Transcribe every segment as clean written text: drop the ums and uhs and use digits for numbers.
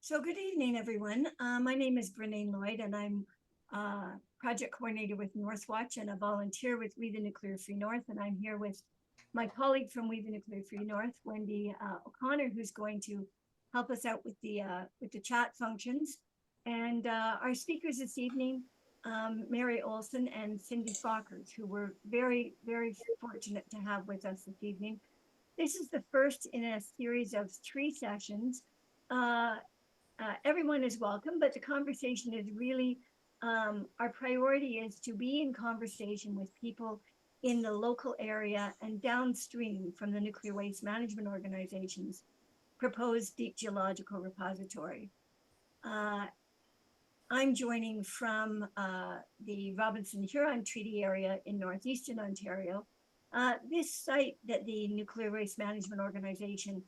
So good evening, everyone. My name is Brene Lloyd, and I'm project coordinator with Northwatch and a volunteer with We the Nuclear Free North. And I'm here with my colleague from We the Nuclear Free North, Wendy O'Connor, who's going to help us out with the chat functions. And our speakers this evening, Mary Olson and Cynthia Folkers, who we're very, very fortunate to have with us this evening. This is the first in a series of 3 sessions. Everyone is welcome, but the conversation is really, our priority is to be in conversation with people in the local area and downstream from the nuclear waste management organization's proposed deep geological repository. I'm joining from the Robinson-Huron Treaty area in northeastern Ontario. This site that the Nuclear Waste Management Organization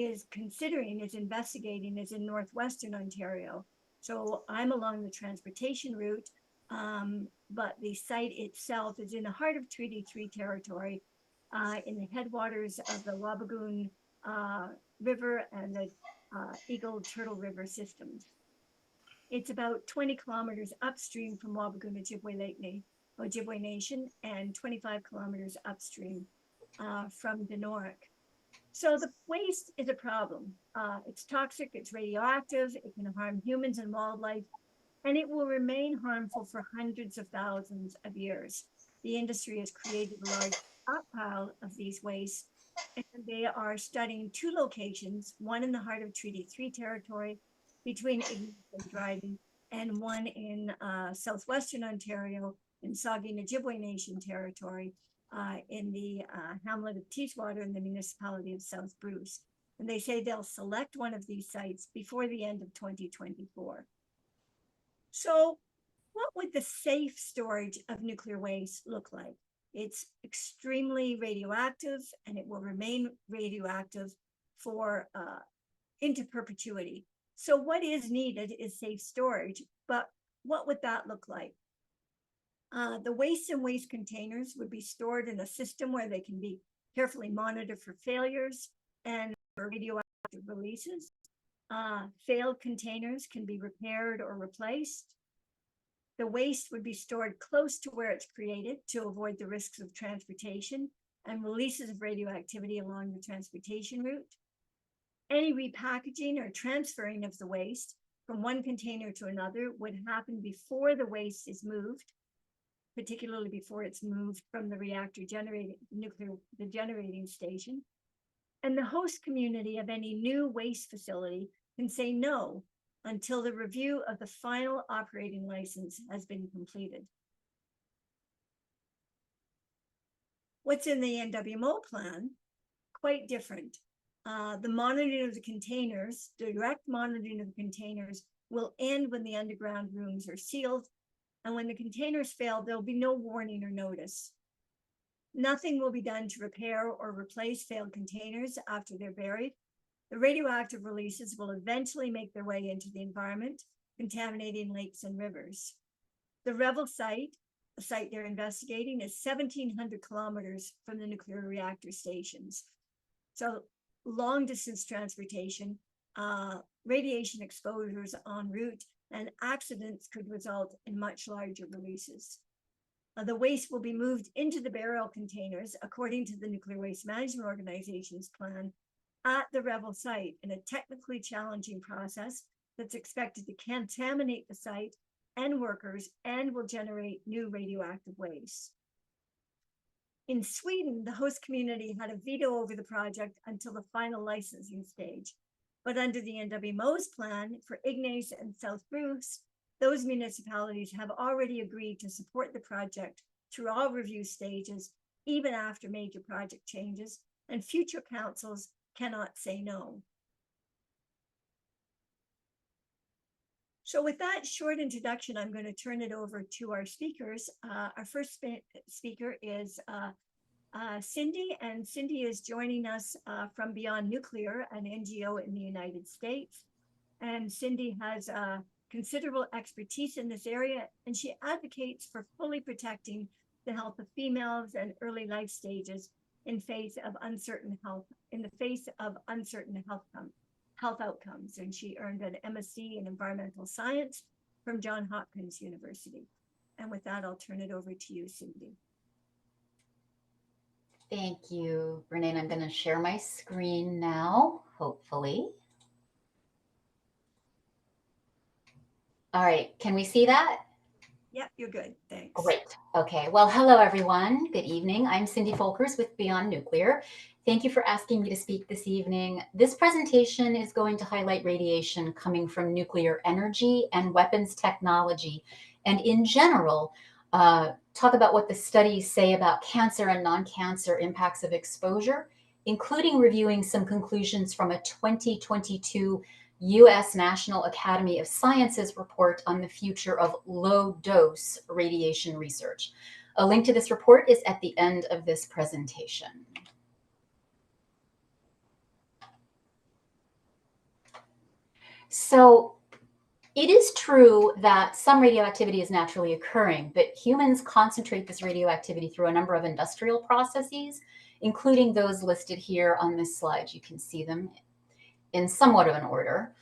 is considering, is investigating, is in northwestern Ontario. So I'm along the transportation route, but the site itself is in the heart of Treaty 3 territory, in the headwaters of the Wabagoon River and the Eagle Turtle River systems. It's about 20 kilometers upstream from Wabagoon Ojibwe Nation and 25 kilometers upstream from Denoric. So the waste is a problem. It's toxic, it's radioactive, it can harm humans and wildlife, and it will remain harmful for hundreds of thousands of years. The industry has created a large stockpile of these wastes, and they are studying 2 locations, one in the heart of Treaty 3 territory between Ignace and Dryden, and one in southwestern Ontario in Saugeen Ojibwe Nation territory, in the hamlet of Teeswater in the municipality of South Bruce. And they say they'll select one of these sites before the end of 2024. So what would the safe storage of nuclear waste look like? It's extremely radioactive, and it will remain radioactive for into perpetuity. So what is needed is safe storage, but what would that look like? The waste in waste containers would be stored in a system where they can be carefully monitored for failures and for radioactive releases. Failed containers can be repaired or replaced. The waste would be stored close to where it's created to avoid the risks of transportation and releases of radioactivity along the transportation route. Any repackaging or transferring of the waste from one container to another would happen before the waste is moved, particularly before it's moved from the reactor generating station. And the host community of any new waste facility can say no until the review of the final operating license has been completed. What's in the NWMO plan? Quite different. The monitoring of the containers, the direct monitoring of the containers, will end when the underground rooms are sealed. And when the containers fail, there'll be no warning or notice. Nothing will be done to repair or replace failed containers after they're buried. The radioactive releases will eventually make their way into the environment, contaminating lakes and rivers. The Revel site, the site they're investigating, is 1,700 kilometers from the nuclear reactor stations. So long distance transportation, radiation exposures en route, and accidents could result in much larger releases. The waste will be moved into the burial containers according to the Nuclear Waste Management Organization's plan at the Revel site in a technically challenging process that's expected to contaminate the site and workers and will generate new radioactive waste. In Sweden, the host community had a veto over the project until the final licensing stage. But under the NWMO's plan for Ignace and South Bruce, those municipalities have already agreed to support the project through all review stages, even after major project changes, and future councils cannot say no. So with that short introduction, I'm going to turn it over to our speakers. Our first speaker is Cindy, and Cindy is joining us from Beyond Nuclear, an NGO in the United States. And Cindy has considerable expertise in this area, and she advocates for fully protecting the health of females and early life stages in the face of uncertain health health outcomes, and she earned an MSc in environmental science from Johns Hopkins University. And with that, I'll turn it over to you, Cindy. Thank you, Renee. I'm going to share my screen now, hopefully. All right, can we see that? Yep, you're good. Thanks. Great. Okay. Well, hello, everyone. Good evening. I'm Cynthia Folkers with Beyond Nuclear. Thank you for asking me to speak this evening. This presentation is going to highlight radiation coming from nuclear energy and weapons technology, and in general, talk about what the studies say about cancer and non-cancer impacts of exposure, including reviewing some conclusions from a 2022 U.S. National Academy of Sciences report on the future of low-dose radiation research. A link to this report is at the end of this presentation. So it is true that some radioactivity is naturally occurring, but humans concentrate this radioactivity through a number of industrial processes, including those listed here on this slide. You can see them in somewhat of an order.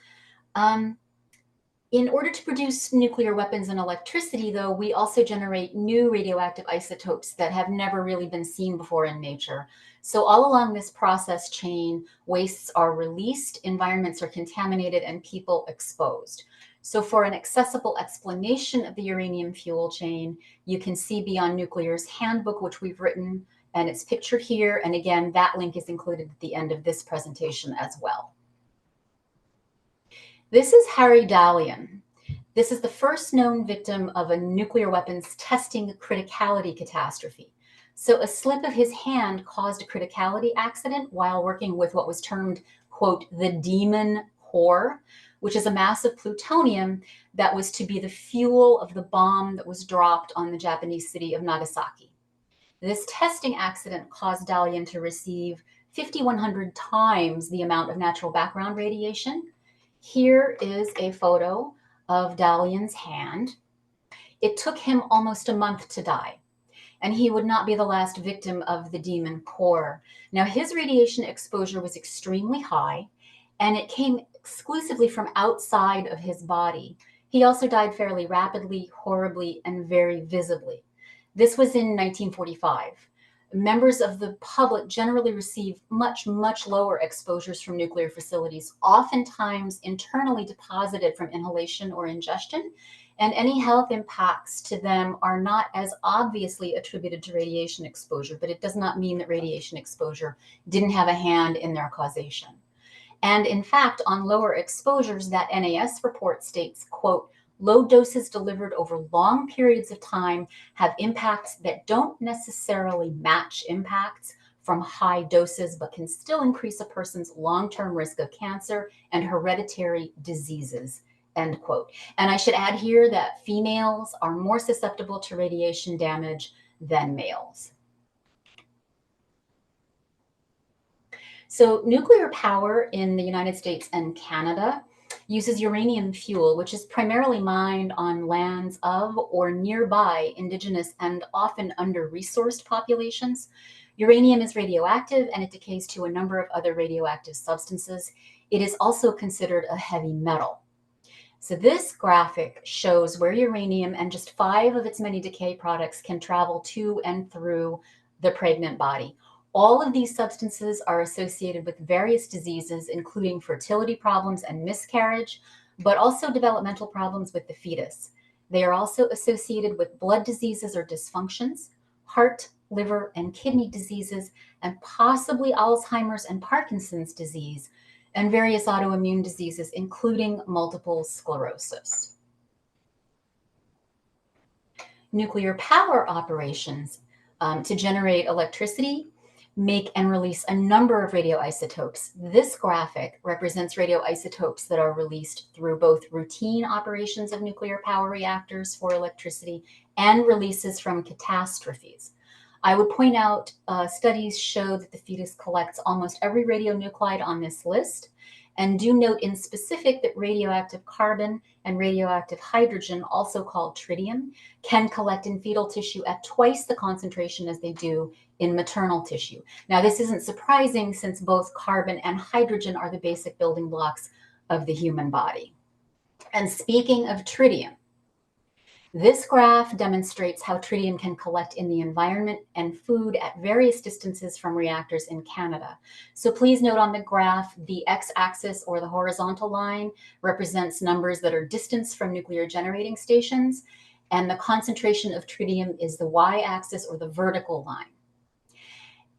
In order to produce nuclear weapons and electricity, though, we also generate new radioactive isotopes that have never really been seen before in nature. So all along this process chain, wastes are released, environments are contaminated, and people exposed. So for an accessible explanation of the uranium fuel chain, you can see Beyond Nuclear's handbook, which we've written, and it's pictured here. And again, that link is included at the end of this presentation as well. This is Harry Dalian. This is the first known victim of a nuclear weapons testing criticality catastrophe. So a slip of his hand caused a criticality accident while working with what was termed, quote, the demon core, which is a mass of plutonium that was to be the fuel of the bomb that was dropped on the Japanese city of Nagasaki. This testing accident caused Dalian to receive 5,100 times the amount of natural background radiation. Here is a photo of Dalian's hand. It took him almost a month to die, and he would not be the last victim of the demon core. Now, his radiation exposure was extremely high, and it came exclusively from outside of his body. He also died fairly rapidly, horribly, and very visibly. This was in 1945. Members of the public generally receive much, much lower exposures from nuclear facilities, oftentimes internally deposited from inhalation or ingestion, and any health impacts to them are not as obviously attributed to radiation exposure, but it does not mean that radiation exposure didn't have a hand in their causation. And in fact, on lower exposures, that NIRS report states, quote, low doses delivered over long periods of time have impacts that don't necessarily match impacts from high doses, but can still increase a person's long-term risk of cancer and hereditary diseases, end quote. And I should add here that females are more susceptible to radiation damage than males. So nuclear power in the United States and Canada uses uranium fuel, which is primarily mined on lands of or nearby indigenous and often under-resourced populations. Uranium is radioactive and it decays to a number of other radioactive substances. It is also considered a heavy metal. So this graphic shows where uranium and just 5 of its many decay products can travel to and through the pregnant body. All of these substances are associated with various diseases, including fertility problems and miscarriage, but also developmental problems with the fetus. They are also associated with blood diseases or dysfunctions, heart, liver, and kidney diseases, and possibly Alzheimer's and Parkinson's disease, and various autoimmune diseases, including multiple sclerosis. Nuclear power operations to generate electricity make and release a number of radioisotopes. This graphic represents radioisotopes that are released through both routine operations of nuclear power reactors for electricity and releases from catastrophes. I would point out studies show that the fetus collects almost every radionuclide on this list, And do note in specific that radioactive carbon and radioactive hydrogen, also called tritium, can collect in fetal tissue at twice the concentration as they do in maternal tissue. Now, this isn't surprising since both carbon and hydrogen are the basic building blocks of the human body. And speaking of tritium, this graph demonstrates how tritium can collect in the environment and food at various distances from reactors in Canada. So please note on the graph, the x-axis or the horizontal line represents numbers that are distance from nuclear generating stations, and the concentration of tritium is the y-axis or the vertical line.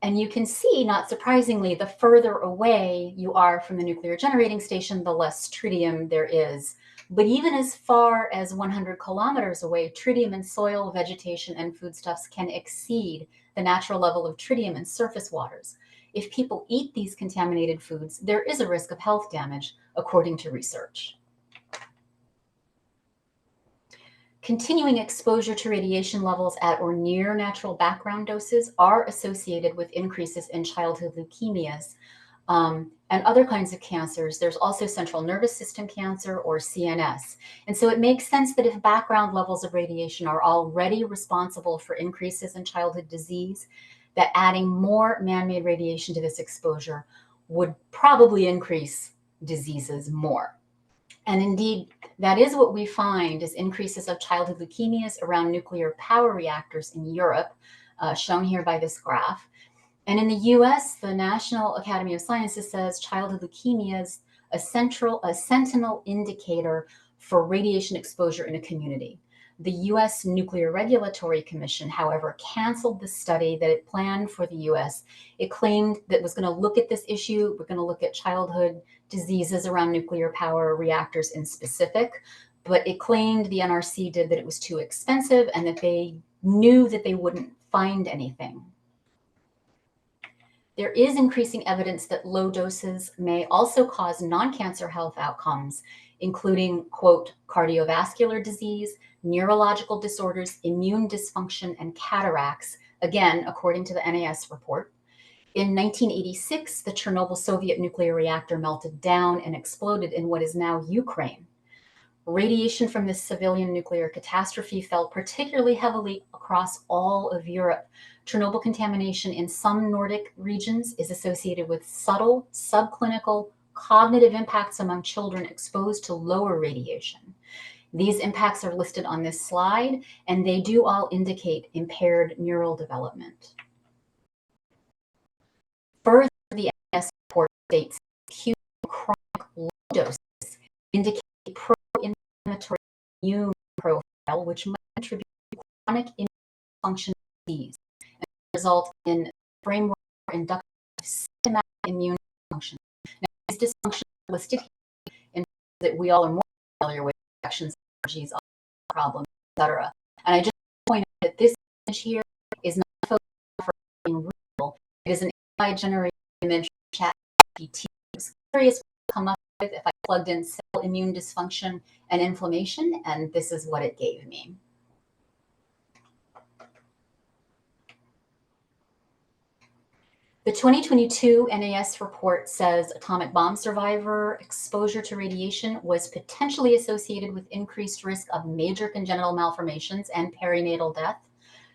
And you can see, not surprisingly, the further away you are from the nuclear generating station, the less tritium there is. But even as far as 100 kilometers away, tritium in soil, vegetation, and foodstuffs can exceed the natural level of tritium in surface waters. If people eat these contaminated foods, there is a risk of health damage, according to research. Continuing exposure to radiation levels at or near natural background doses are associated with increases in childhood leukemias, and other kinds of cancers. There's also central nervous system cancer or CNS. And so it makes sense that if background levels of radiation are already responsible for increases in childhood disease, that adding more man-made radiation to this exposure would probably increase diseases more. And indeed, that is what we find is increases of childhood leukemias around nuclear power reactors in Europe, shown here by this graph. And in the US, the National Academy of Sciences says childhood leukemia is a sentinel indicator for radiation exposure in a community. The US Nuclear Regulatory Commission, however, canceled the study that it planned for the US. It claimed that it was going to look at this issue. We're going to look at childhood diseases around nuclear power reactors in specific, but it claimed, the NRC did, that it was too expensive and that they knew that they wouldn't find anything. There is increasing evidence that low doses may also cause non-cancer health outcomes, including, quote, cardiovascular disease, neurological disorders, immune dysfunction, and cataracts, again, according to the NIRS report. In 1986, the Chernobyl Soviet nuclear reactor melted down and exploded in what is now Ukraine. Radiation from this civilian nuclear catastrophe fell particularly heavily across all of Europe. Chernobyl contamination in some Nordic regions is associated with subtle, subclinical, cognitive impacts among children exposed to lower radiation. These impacts are listed on this slide, and they do all indicate impaired neural development. Further, the NIRS report states acute chronic low doses indicate pro-inflammatory immune profile, which might contribute to chronic immune function disease and result in framework or inductive systematic immune function. Now, these dysfunctions are listed here in that we all are more familiar with: infections, allergies, problems, etc. And I just point out that this image here is not photographed being real. It is an AI-generated image from ChatGPT. I was curious what to come up with if I plugged in cell immune dysfunction and inflammation, and this is what it gave me. The 2022 NIRS report says atomic bomb survivor exposure to radiation was potentially associated with increased risk of major congenital malformations and perinatal death.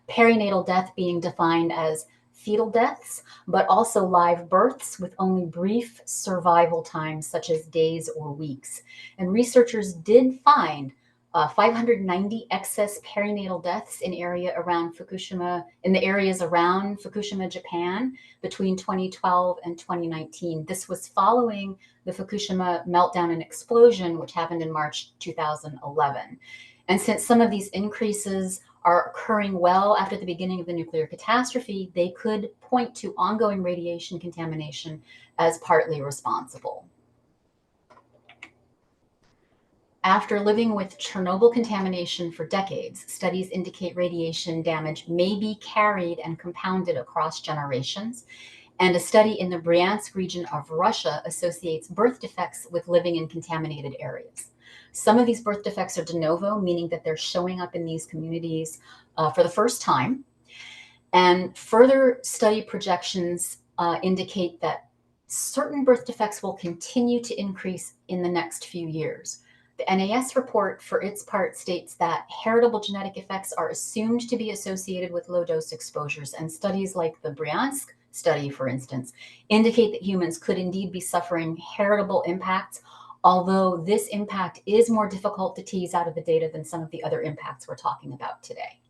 Perinatal death being defined as fetal deaths, but also live births with only brief survival times, such as days or weeks. And researchers did find 590 excess perinatal deaths in the areas around Fukushima, Japan, between 2012 and 2019. This was following the Fukushima meltdown and explosion, which happened in March 2011. And since some of these increases are occurring well after the beginning of the nuclear catastrophe, they could point to ongoing radiation contamination as partly responsible. After living with Chernobyl contamination for decades, studies indicate radiation damage may be carried and compounded across generations. And a study in the Bryansk region of Russia associates birth defects with living in contaminated areas. Some of these birth defects are de novo, meaning that they're showing up in these communities for the first time. And further study projections indicate that certain birth defects will continue to increase in the next few years. The NAS report, for its part, states that heritable genetic effects are assumed to be associated with low-dose exposures, and studies like the Bryansk study, for instance, indicate that humans could indeed be suffering heritable impacts, although this impact is more difficult to tease out of the data than some of the other impacts we're talking about today.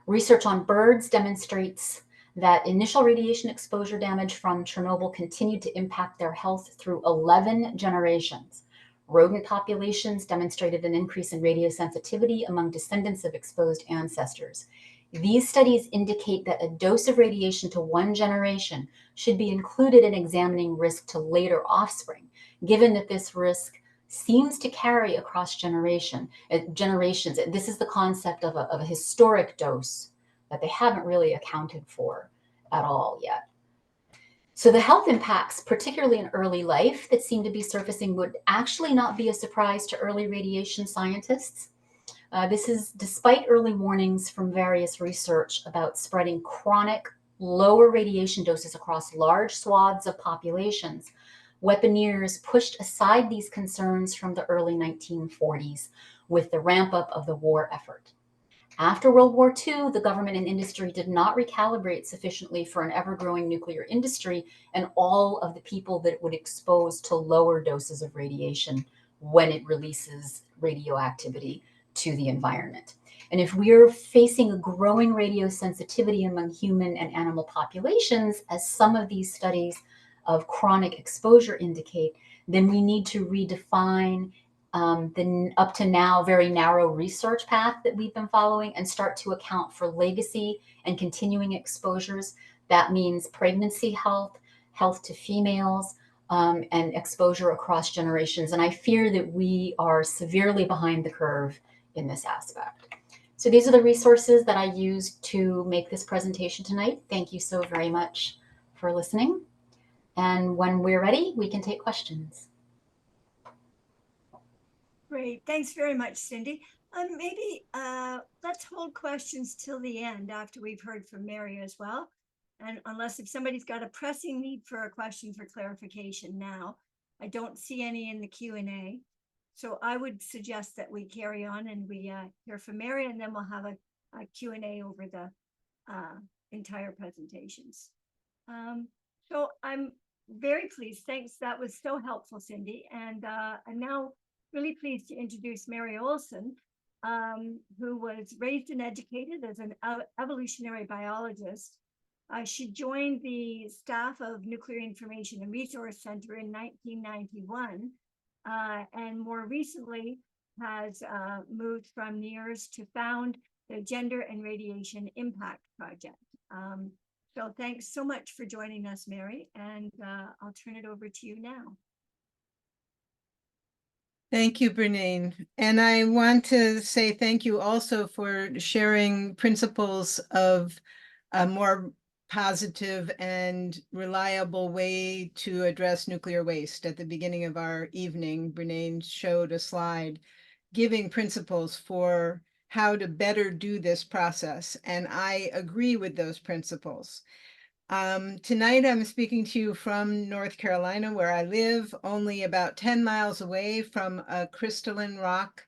Research on birds demonstrates that initial radiation exposure damage from Chernobyl continued to impact their health through 11 generations. Rodent populations demonstrated an increase in radiosensitivity among descendants of exposed ancestors. These studies indicate that a dose of radiation to one generation should be included in examining risk to later offspring, given that this risk seems to carry across generations. This is the concept of a historic dose that they haven't really accounted for at all yet. So the health impacts, particularly in early life, that seem to be surfacing would actually not be a surprise to early radiation scientists. This is despite early warnings from various research about spreading chronic lower radiation doses across large swaths of populations. Weaponeers pushed aside these concerns from the early 1940s with the ramp up of the war effort. After World War II, the government and industry did not recalibrate sufficiently for an ever-growing nuclear industry and all of the people that it would expose to lower doses of radiation when it releases radioactivity to the environment. And if we're facing a growing radiosensitivity among human and animal populations, as some of these studies of chronic exposure indicate, then we need to redefine the up to now very narrow research path that we've been following and start to account for legacy and continuing exposures. That means pregnancy health, health to females, and exposure across generations. And I fear that we are severely behind the curve in this aspect. So these are the resources that I used to make this presentation tonight. Thank you so very much for listening. And when we're ready, we can take questions. Great. Thanks very much, Cindy. Maybe let's hold questions till the end after we've heard from Mary as well. And unless if somebody's got a pressing need for a question for clarification now, I don't see any in the Q&A. So I would suggest that we carry on and we hear from Mary, and then we'll have a Q&A over the entire presentations. So I'm very pleased. Thanks. That was so helpful, Cindy. And I'm now really pleased to introduce Mary Olson, who was raised and educated as an evolutionary biologist. She joined the staff of Nuclear Information and Resource Center in 1991, and more recently has moved from NIRS to found the Gender and Radiation Impact Project. So thanks so much for joining us, Mary, and I'll turn it over to you now. Thank you, Bernane. And I want to say thank you also for sharing principles of a more positive and reliable way to address nuclear waste. At the beginning of our evening, Bernane showed a slide giving principles for how to better do this process. And I agree with those principles. Tonight, I'm speaking to you from North Carolina, where I live, only about 10 miles away from a crystalline rock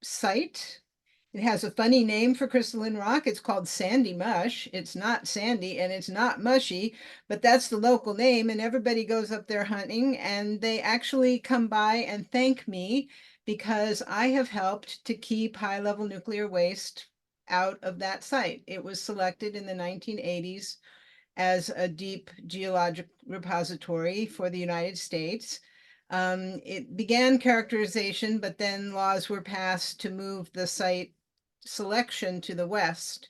site. It has a funny name for crystalline rock. It's called Sandy Mush. It's not sandy and it's not mushy, but that's the local name, and everybody goes up there hunting, and they actually come by and thank me because I have helped to keep high-level nuclear waste out of that site. It was selected in the 1980s as a deep geologic repository for the United States. It began characterization, but then laws were passed to move the site selection to the west.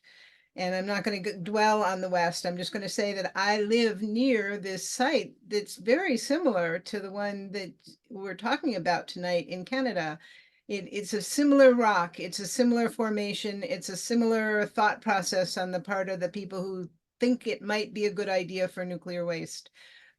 And I'm not going to dwell on the west. I'm just going to say that I live near this site that's very similar to the one that we're talking about tonight in Canada. It's a similar rock, it's a similar formation, it's a similar thought process on the part of the people who think it might be a good idea for nuclear waste.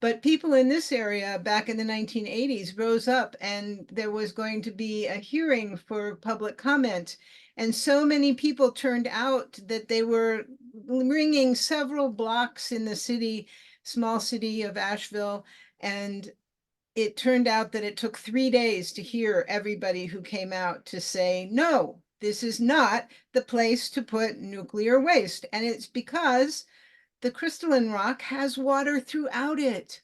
But people in this area back in the 1980s rose up, and there was going to be a hearing for public comment. And so many people turned out that they were ringing several blocks in the city, small city of Asheville. And it turned out that it took 3 days to hear everybody who came out to say, no, this is not the place to put nuclear waste. And it's because the crystalline rock has water throughout it.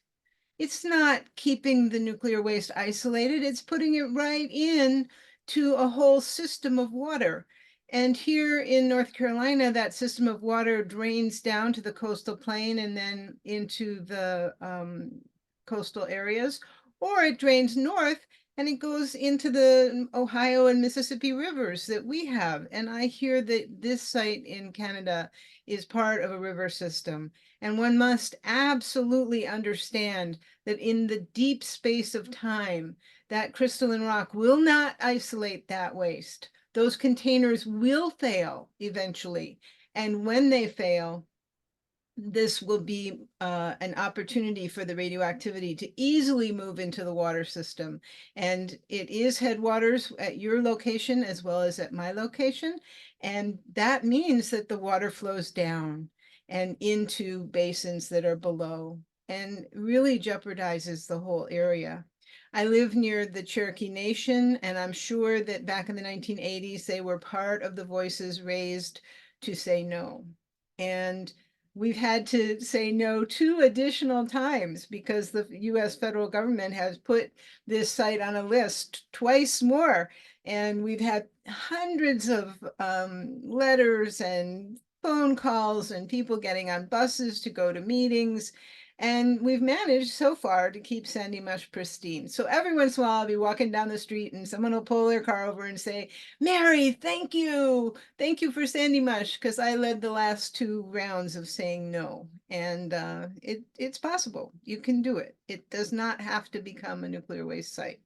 It's not keeping the nuclear waste isolated, it's putting it right in to a whole system of water. And here in North Carolina, that system of water drains down to the coastal plain and then into the coastal areas, or it drains north and it goes into the Ohio and Mississippi rivers that we have. And I hear that this site in Canada is part of a river system. And one must absolutely understand that in the deep space of time, that crystalline rock will not isolate that waste. Those containers will fail eventually. And when they fail, this will be an opportunity for the radioactivity to easily move into the water system. And it is headwaters at your location as well as at my location. And that means that the water flows down and into basins that are below and really jeopardizes the whole area. I live near the Cherokee Nation, and I'm sure that back in the 1980s, they were part of the voices raised to say no. And we've had to say no 2 additional times because the US federal government has put this site on a list twice more. And we've had hundreds of letters and phone calls and people getting on buses to go to meetings. And we've managed so far to keep Sandy Mush pristine. So every once in a while, I'll be walking down the street and someone will pull their car over and say, Mary, thank you. Thank you for Sandy Mush, because I led the last 2 rounds of saying no. And it's possible. You can do it. It does not have to become a nuclear waste site.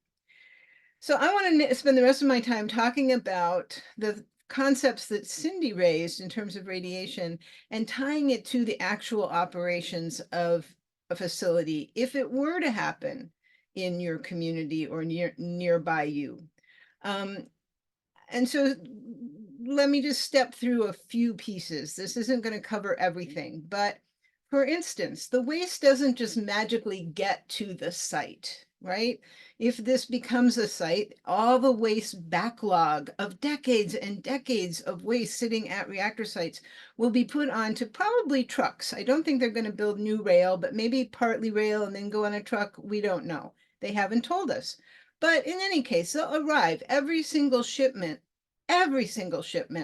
So I want to spend the rest of my time talking about the concepts that Cindy raised in terms of radiation and tying it to the actual operations of a facility if it were to happen in your community or nearby you. And so let me just step through a few pieces. This isn't going to cover everything, but for instance, the waste doesn't just magically get to the site, right? If this becomes a site, all the waste backlog of decades and decades of waste sitting at reactor sites will be put onto probably trucks. I don't think they're going to build new rail, but maybe partly rail and then go on a truck. We don't know. They haven't told us. But in any case, they'll arrive. Every single shipment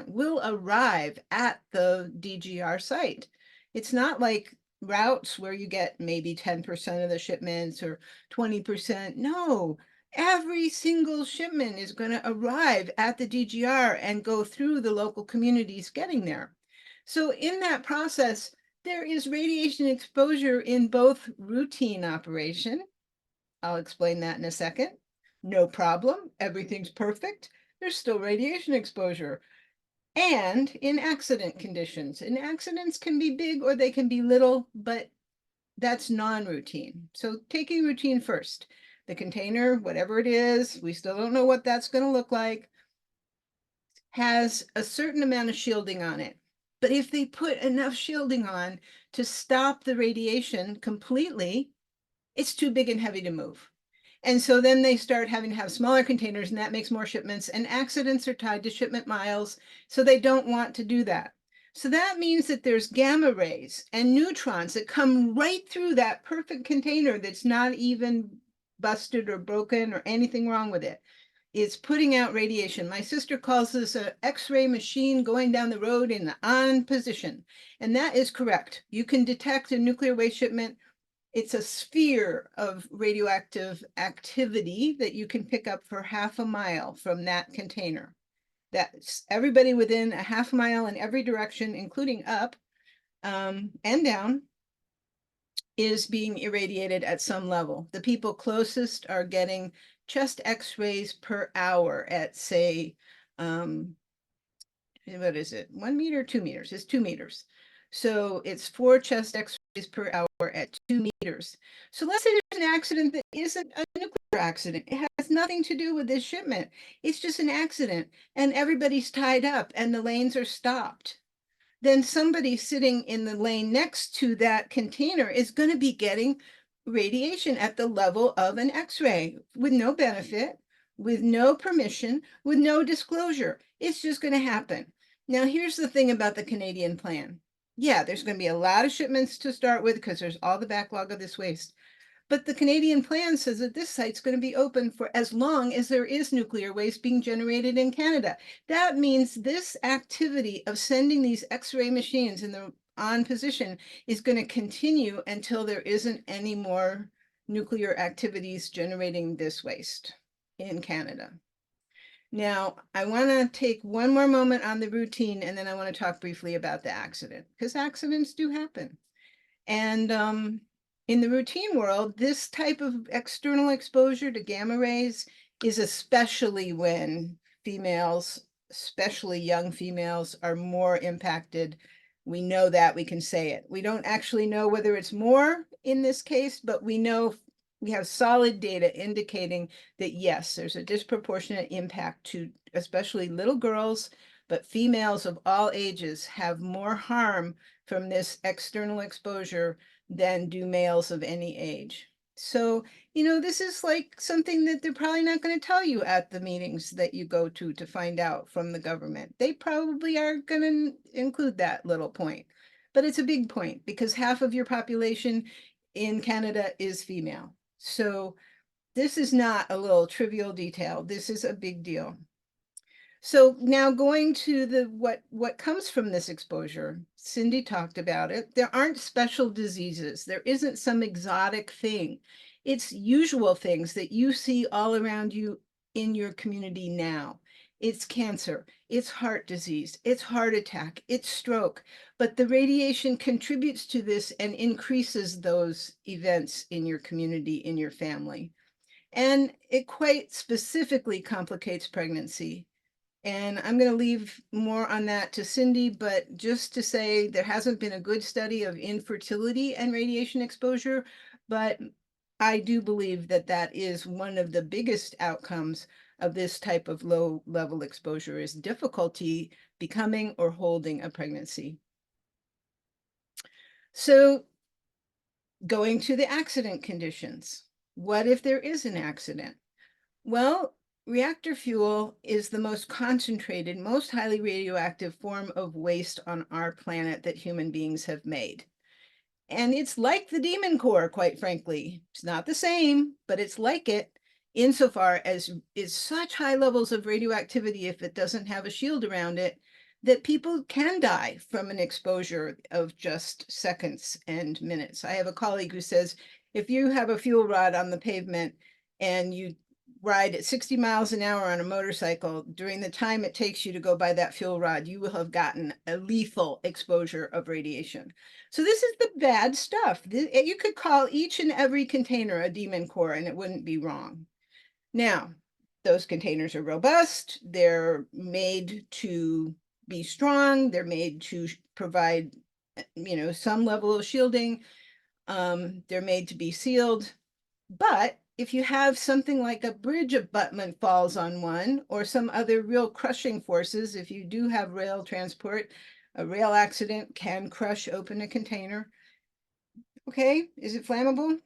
will arrive at the DGR site. It's not like routes where you get maybe 10% of the shipments or 20%. No, every single shipment is going to arrive at the DGR and go through the local communities getting there. So in that process, there is radiation exposure in both routine operation. I'll explain that in a second. No problem. Everything's perfect. There's still radiation exposure. And in accident conditions. And accidents can be big or they can be little, but that's non-routine. So taking routine first. The container, whatever it is, we still don't know what that's going to look like, has a certain amount of shielding on it. But if they put enough shielding on to stop the radiation completely, it's too big and heavy to move. And so then they start having to have smaller containers, and that makes more shipments, and accidents are tied to shipment miles, so they don't want to do that. So that means that there's gamma rays and neutrons that come right through that perfect container that's not even busted or broken or anything wrong with it. It's putting out radiation. My sister calls this an X-ray machine going down the road in the on position, and that is correct. You can detect a nuclear waste shipment. It's a sphere of radioactive activity that you can pick up for half a mile from that container. That's everybody within a half mile in every direction, including up and down, is being irradiated at some level. The people closest are getting chest x-rays per hour at, say, what is it? 1 meter, 2 meters? It's 2 meters. So it's 4 chest x-rays per hour at 2 meters. So let's say there's an accident that isn't a nuclear accident. It has nothing to do with this shipment. It's just an accident and everybody's tied up and the lanes are stopped. Then somebody sitting in the lane next to that container is going to be getting radiation at the level of an X-ray with no benefit, with no permission, with no disclosure. It's just going to happen. Now, here's the thing about the Canadian plan. Yeah, there's going to be a lot of shipments to start with because there's all the backlog of this waste. But the Canadian plan says that this site's going to be open for as long as there is nuclear waste being generated in Canada. That means this activity of sending these X-ray machines in the on position is going to continue until there isn't any more nuclear activities generating this waste in Canada. Now, I want to take one more moment on the routine, and then I want to talk briefly about the accident, because accidents do happen. And in the routine world, this type of external exposure to gamma rays is especially when females, especially young females, are more impacted. We know that, we can say it. We don't actually know whether it's more in this case, but we know we have solid data indicating that yes, there's a disproportionate impact to especially little girls, but females of all ages have more harm from this external exposure than do males of any age. So, you know, this is like something that they're probably not going to tell you at the meetings that you go to find out from the government. They probably are going to include that little point, but it's a big point because half of your population in Canada is female. So this is not a little trivial detail. This is a big deal. So now going to the what comes from this exposure, Cindy talked about it. There aren't special diseases. There isn't some exotic thing. It's usual things that you see all around you in your community now. It's cancer, it's heart disease, it's heart attack, it's stroke. But the radiation contributes to this and increases those events in your community, in your family. And it quite specifically complicates pregnancy. And I'm going to leave more on that to Cindy, but just to say there hasn't been a good study of infertility and radiation exposure, but I do believe that that is one of the biggest outcomes of this type of low level exposure is difficulty becoming or holding a pregnancy. So going to the accident conditions, what if there is an accident? Well, reactor fuel is the most concentrated, most highly radioactive form of waste on our planet that human beings have made. And it's like the demon core, quite frankly. It's not the same, but it's like it insofar as it's such high levels of radioactivity if it doesn't have a shield around it, that people can die from an exposure of just seconds and minutes. I have a colleague who says, if you have a fuel rod on the pavement and you ride at 60 miles an hour on a motorcycle, during the time it takes you to go by that fuel rod, you will have gotten a lethal exposure of radiation. So this is the bad stuff. You could call each and every container a demon core and it wouldn't be wrong. Now, those containers are robust. They're made to be strong. They're made to provide, you know, some level of shielding. They're made to be sealed. But if you have something like a bridge abutment falls on one or some other real crushing forces, if you do have rail transport, a rail accident can crush open a container. Okay, is it flammable?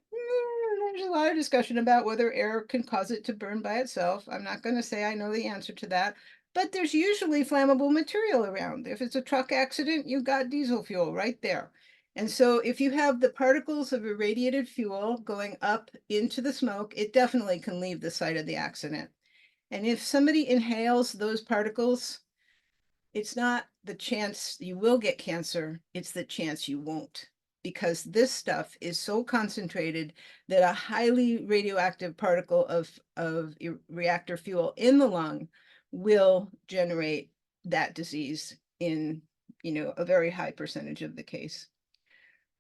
There's a lot of discussion about whether air can cause it to burn by itself. I'm not going to say I know the answer to that, but there's usually flammable material around. If it's a truck accident, you've got diesel fuel right there. And so if you have the particles of irradiated fuel going up into the smoke, it definitely can leave the site of the accident. And if somebody inhales those particles, it's not the chance you will get cancer, it's the chance you won't. Because this stuff is so concentrated that a highly radioactive particle of reactor fuel in the lung will generate that disease in, you know, a very high percentage of the case.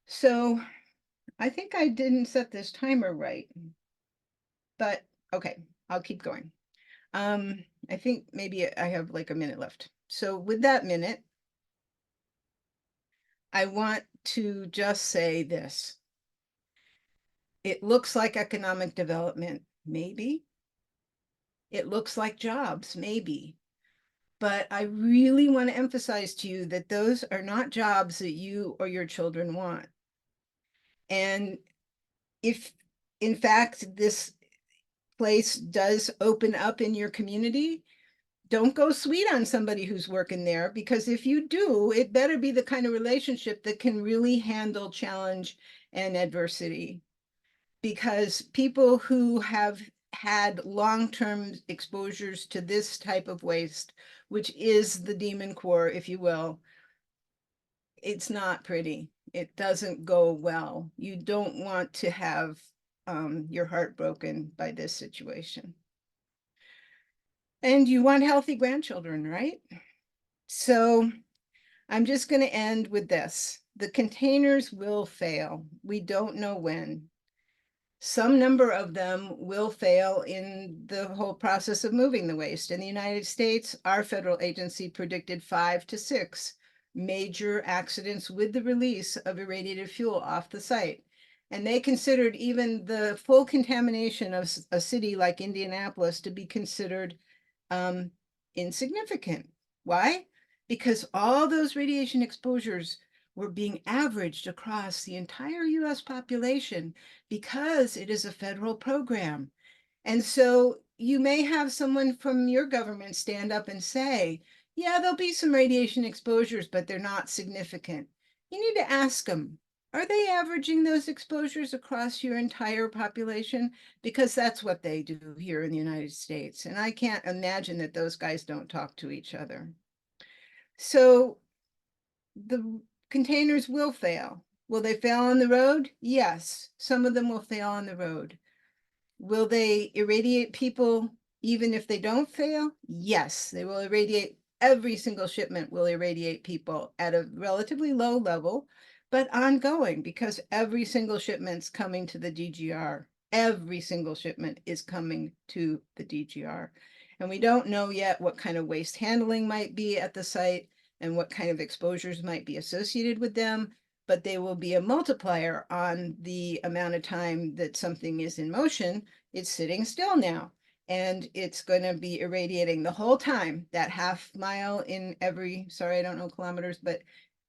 So I think I didn't set this timer right, but okay, I'll keep going. I think maybe I have like a minute left. So with that minute, I want to just say this. It looks like economic development, maybe. It looks like jobs, maybe. But I really want to emphasize to you that those are not jobs that you or your children want. And if, in fact, this place does open up in your community, don't go sweet on somebody who's working there, because if you do, it better be the kind of relationship that can really handle challenge and adversity. Because people who have had long-term exposures to this type of waste, which is the demon core, if you will, it's not pretty. It doesn't go well. You don't want to have your heart broken by this situation. And you want healthy grandchildren, right? So I'm just going to end with this. The containers will fail. We don't know when. Some number of them will fail in the whole process of moving the waste. In the United States, our federal agency predicted 5 to 6 major accidents with the release of irradiated fuel off the site. And they considered even the full contamination of a city like Indianapolis to be considered insignificant. Why? Because all those radiation exposures were being averaged across the entire US population because it is a federal program. And so you may have someone from your government stand up and say, yeah, there'll be some radiation exposures, but they're not significant. You need to ask them, are they averaging those exposures across your entire population? Because that's what they do here in the United States. And I can't imagine that those guys don't talk to each other. So the containers will fail. Will they fail on the road? Yes, some of them will fail on the road. Will they irradiate people even if they don't fail? Yes, they will irradiate. Every single shipment will irradiate people at a relatively low level, but ongoing, because every single shipment's coming to the DGR. Every single shipment is coming to the DGR. And we don't know yet what kind of waste handling might be at the site and what kind of exposures might be associated with them, but they will be a multiplier on the amount of time that something is in motion. It's sitting still now, and it's going to be irradiating the whole time. That half mile in every, sorry, I don't know kilometers, but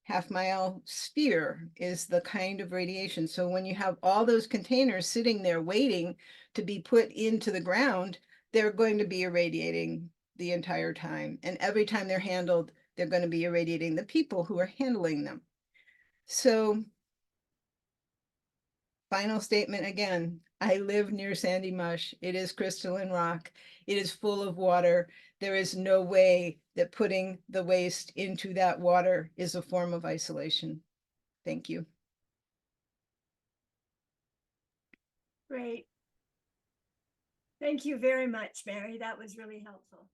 half mile sphere is the kind of radiation. So when you have all those containers sitting there waiting to be put into the ground, they're going to be irradiating the entire time. And every time they're handled, they're going to be irradiating the people who are handling them. So, final statement again, I live near Sandy Mush. It is crystalline rock. It is full of water. There is no way that putting the waste into that water is a form of isolation. Thank you. Great. Thank you very much, Mary. That was really helpful.